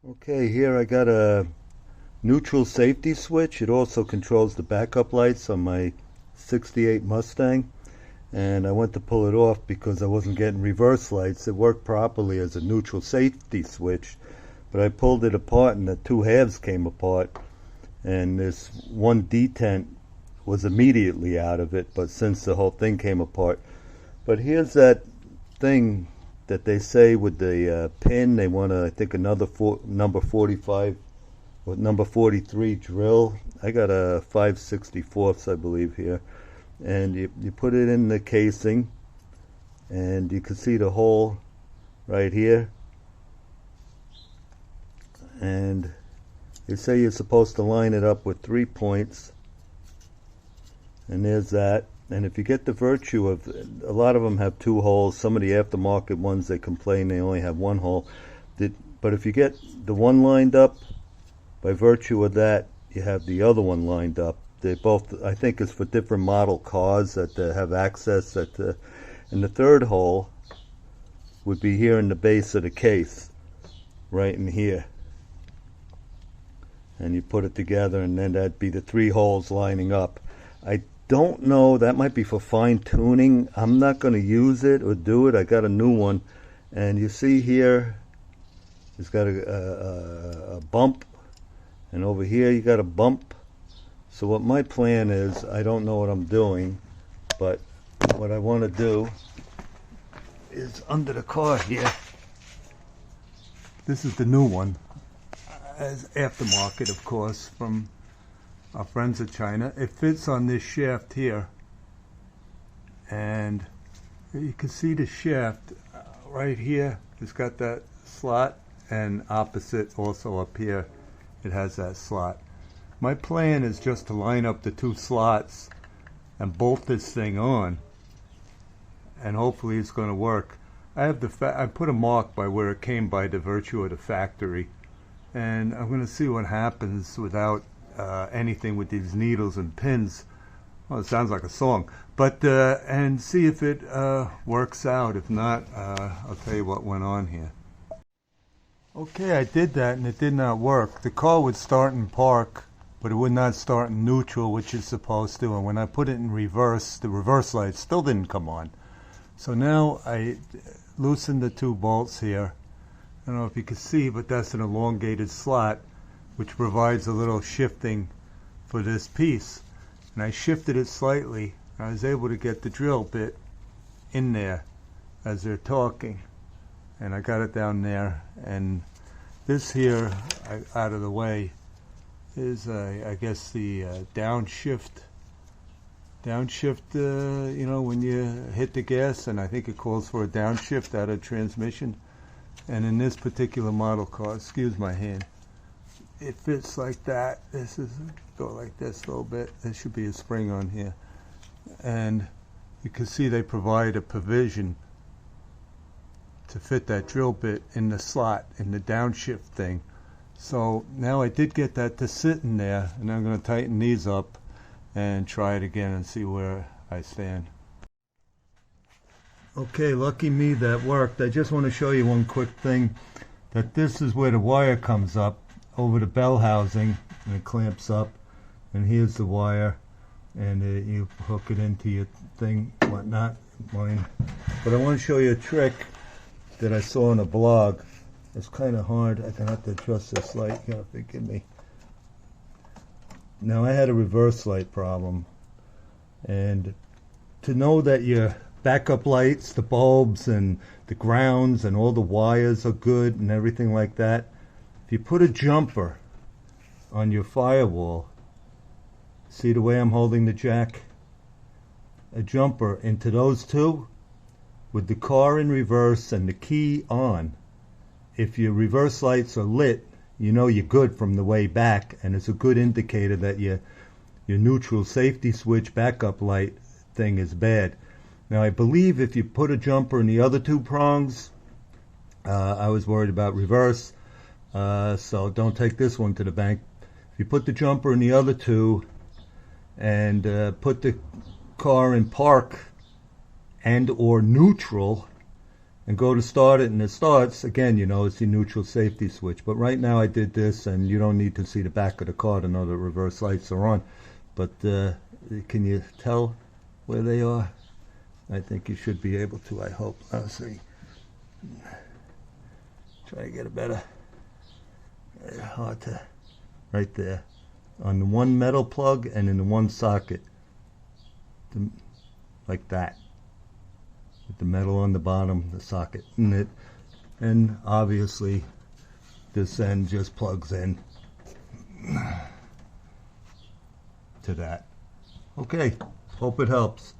Okay, here I got a neutral safety switch. It also controls the backup lights on my 68 Mustang. And I went to pull it off because I wasn't getting reverse lights. It worked properly as a neutral safety switch, but I pulled it apart and the two halves came apart. And this one detent was immediately out of it, but since the whole thing came apart. But here's that thing that they say with the pin, they want I think another number 45 or number 43 drill. I got a 5/64 I believe here, and you put it in the casing, and you can see the hole right here, and they say you're supposed to line it up with 3 points, and there's that. And if you get the virtue of, a lot of them have 2 holes. Some of the aftermarket ones, they complain they only have 1 hole. But if you get the one lined up, by virtue of that, you have the other one lined up. They both, I think, is for different model cars that have access. And the third hole would be here in the base of the case, right in here. And you put it together, and then that'd be the 3 holes lining up. I don't know, that might be for fine tuning. I'm not going to use it or do it. I got a new one, and you see here it's got a bump, and over here you got a bump. So what my plan is, I don't know what I'm doing, but what I want to do is under the car here, this is the new one, as aftermarket of course from our friends at China. It fits on this shaft here, and you can see the shaft right here. It's got that slot, and opposite also up here it has that slot. My plan is just to line up the 2 slots and bolt this thing on, and hopefully it's going to work. I put a mark by where it came by the virtue of the factory, and I'm going to see what happens without anything with these needles and pins. Well, it sounds like a song, but and see if it works out. If not, I'll tell you what went on here. Okay, I did that and it did not work. The car would start in park, but it would not start in neutral, which it's supposed to. And when I put it in reverse, the reverse light still didn't come on. So now I loosened the 2 bolts here. I don't know if you can see, but that's an elongated slot, which provides a little shifting for this piece. And I shifted it slightly, and I was able to get the drill bit in there as they're talking. And I got it down there. And this here, out of the way, is I guess the downshift. You know, when you hit the gas, and I think it calls for a downshift out of transmission. And in this particular model car, excuse my hand, it fits like that. This is go like this a little bit. There should be a spring on here, and you can see they provide a provision to fit that drill bit in the slot in the downshift thing. So now I did get that to sit in there, and I'm going to tighten these up and try it again and see where I stand. Okay, lucky me, that worked. I just want to show you one quick thing, that this is where the wire comes up over the bell housing, and it clamps up, and here's the wire, and you hook it into your thing, whatnot, mine. But I want to show you a trick that I saw on a blog. It's kind of hard. I'm gonna have to adjust this light. You gotta forgive me. Now, I had a reverse light problem, and to know that your backup lights, the bulbs and the grounds and all the wires are good and everything like that, if you put a jumper on your firewall, see the way I'm holding the jack? A jumper into those 2 with the car in reverse and the key on. If your reverse lights are lit, you know you're good from the way back, and it's a good indicator that your neutral safety switch backup light thing is bad. Now, I believe if you put a jumper in the other 2 prongs, I was worried about reverse, so don't take this one to the bank. If you put the jumper in the other 2 and put the car in park and or neutral, and go to start it, and it starts again. You know, it's the neutral safety switch. But right now I did this, and you don't need to see the back of the car to know the reverse lights are on. But can you tell where they are? I think you should be able to. I hope. Let's see. Try to get a better. Hard to. Right there, on the one metal plug and in the one socket, like that. With the metal on the bottom, the socket in it, and obviously this end just plugs in to that. Okay, hope it helps.